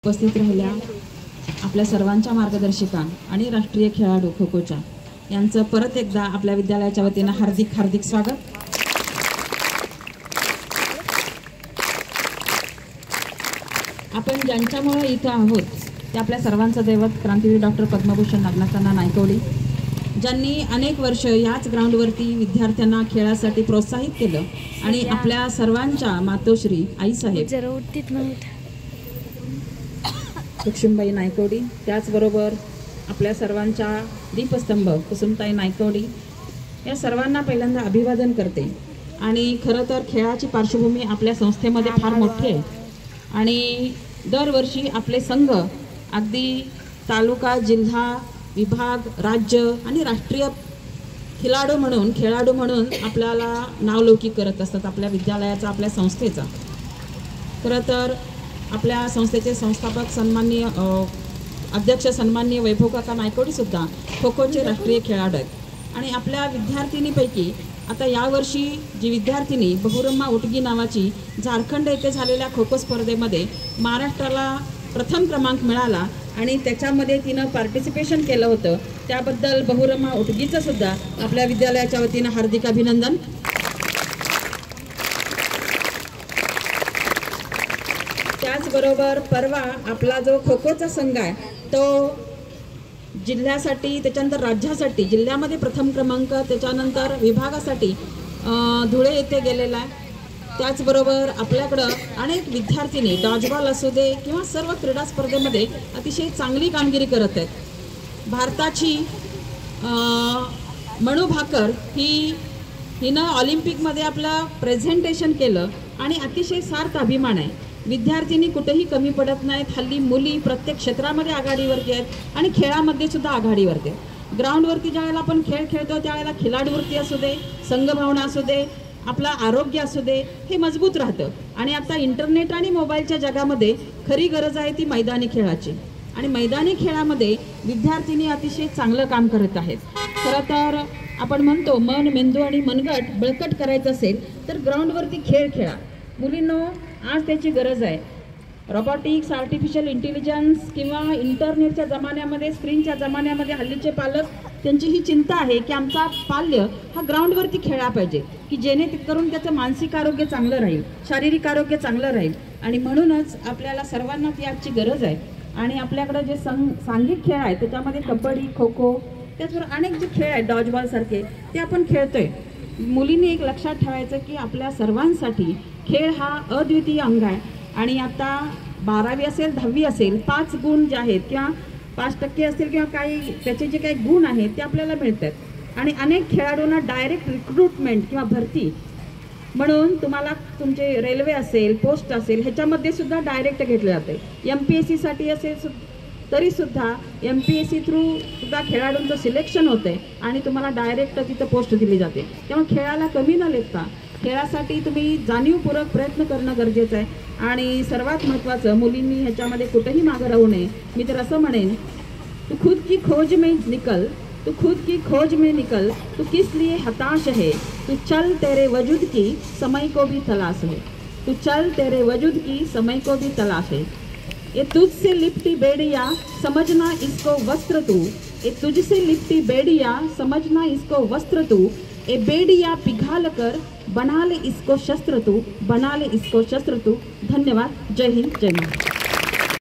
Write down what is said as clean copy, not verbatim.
उपस्थित राहिल्या आपल्या सर्वांच्या मार्गदर्शिका आणि राष्ट्रीय खेळाडू खो खोच्या यांचं परत एकदा आपल्या विद्यालयाच्या वतीनं हार्दिक हार्दिक स्वागत। आपण ज्यांच्यामुळे इथं आहोत ते आपल्या सर्वांचं दैवत क्रांतीवीर डॉक्टर पद्मभूषण नागनाथांना नायकवडी, ज्यांनी अनेक वर्ष याच ग्राउंडवरती विद्यार्थ्यांना खेळासाठी प्रोत्साहित केलं आणि आपल्या सर्वांच्या मातोश्री आईसाहेब लक्ष्मीबाई नायकवडी, त्याचबरोबर आपल्या सर्वांच्या दीपस्तंभ कुसुमताई नायकवडी या सर्वांना पहिल्यांदा अभिवादन करते। आणि खरं तर खेळाची पार्श्वभूमी आपल्या संस्थेमध्ये फार मोठी आहे आणि दरवर्षी आपले संघ अगदी तालुका, जिल्हा, विभाग, राज्य आणि राष्ट्रीय खेळाडू म्हणून आपल्याला नावलौकिक करत असतात आपल्या विद्यालयाचा, आपल्या संस्थेचा। खरं तर आपल्या संस्थेचे संस्थापक सन्माननीय अध्यक्ष सन्माननीय वैभव काका नायकवडी सुद्धा खो खोचे राष्ट्रीय खेळाडू आहेत। आणि आपल्या विद्यार्थिनीपैकी आता यावर्षी जी विद्यार्थिनी बहुरम्मा उटगी नावाची झारखंड येथे झालेल्या खो खो स्पर्धेमध्ये महाराष्ट्राला प्रथम क्रमांक मिळाला आणि त्याच्यामध्ये तिनं पार्टिसिपेशन केलं होतं, त्याबद्दल बहुरम्मा उटगीचं सुद्धा आपल्या विद्यालयाच्या वतीनं हार्दिक अभिनंदन। त्याचबरोबर परवा आपला जो खो खोचा संघ आहे तो जिल्ह्यासाठी, त्याच्यानंतर राज्यासाठी, जिल्ह्यामध्ये प्रथम क्रमांक, त्याच्यानंतर विभागासाठी धुळे येथे गेलेला आहे। त्याचबरोबर आपल्याकडं अनेक विद्यार्थिनी डॉजबॉल असू दे किंवा सर्व क्रीडा स्पर्धेमध्ये अतिशय चांगली कामगिरी करत आहेत। भारताची मनू भाकर हिनं ऑलिम्पिकमध्ये आपलं प्रेझेंटेशन केलं आणि अतिशय सार्थ अभिमान आहे। विद्यार्थिनी कुठेही कमी पडत नाहीत। हल्ली मुली प्रत्येक क्षेत्रामध्ये आघाडीवरती आहेत आणि खेळामध्ये सुद्धा आघाडीवरती आहेत। ग्राउंडवरती ज्यावेळेला आपण खेळ खेळतो त्यावेळेला खिलाडूवृत्ती असू दे, संघभावना असू दे, आपला आरोग्य असू दे, हे मजबूत राहतं। आणि आता इंटरनेट आणि मोबाईलच्या जगामध्ये खरी गरज आहे ती मैदानी खेळाची आणि मैदानी खेळामध्ये विद्यार्थिनी अतिशय चांगलं काम करत आहेत। खरं तर आपण म्हणतो मन, मेंदू आणि मनगट बळकट करायचं असेल तर ग्राउंडवरती खेळ खेळा। मुलींनो, आज त्याची गरज आहे। रोबोटिक्स, आर्टिफिशियल इंटेलिजन्स किंवा इंटरनेटच्या जमान्यामध्ये, स्क्रीनच्या जमान्यामध्ये हल्लीचे पालक त्यांची ही चिंता आहे की आमचा पाल्य हा ग्राउंडवरती खेळला पाहिजे की जेणेकरून त्याचं मानसिक आरोग्य चांगलं राहील, शारीरिक आरोग्य चांगलं राहील। आणि म्हणूनच आपल्याला सर्वांना ती आजची गरज आहे। आणि आपल्याकडे जे सांघिक खेळ आहेत त्याच्यामध्ये कबड्डी, खो खो, त्याचबरोबर अनेक जे खेळ आहेत डॉजबॉल सारखे ते आपण खेळतोय। मुलींनी एक लक्षात ठेवायचं की आपल्या सर्वांसाठी खेळ हा अद्वितीय अंग आहे। आणि आता 12वी असेल, 10वी असेल, 5 गुण जे आहेत किंवा 5% असतील किंवा काही त्याचे जे काही गुण आहेत ते आपल्याला मिळतात। आणि अनेक खेळाडूंना डायरेक्ट रिक्रूटमेंट किंवा भरती म्हणून तुम्हाला तुमचे रेल्वे असेल, पोस्ट असेल, ह्याच्यामध्ये सुद्धा डायरेक्ट घेतले जाते। MPSC साठी असेल तरी सुद्धा MPSC थ्रू सुद्धा खेळाडूंचं सिलेक्शन होते आणि तुम्हाला डायरेक्ट तिथं पोस्ट दिली जाते। त्यामुळे खेळाला कमी न लेखता खेळासाठी तुम्ही जाणीवपूर्वक प्रयत्न करणं गरजेचं आहे। आणि सर्वात महत्त्वाचं, मुलींनी ह्याच्यामध्ये कुठेही मागं राहू नये। मी तर असं म्हणेन, तू खुद की खोज में निकल, तू खुद की खोज में निकल, तू किस लिए हताश है, तू चल तेरे वजूद की समय को भी तलाश है, तू चल तेरे वजूद की समय को भी तलाश है। ये तुझसे लिपटी बेड़िया समझना इसको वस्त्र तू, ये तुझसे लिपटी बेड़िया समझना इसको वस्त्र तू, ये बेड़िया पिघाल कर बना ले इसको शस्त्र तू, बना ले इसको शस्त्र तू। धन्यवाद। जय हिंद, जय महाराष्ट्र।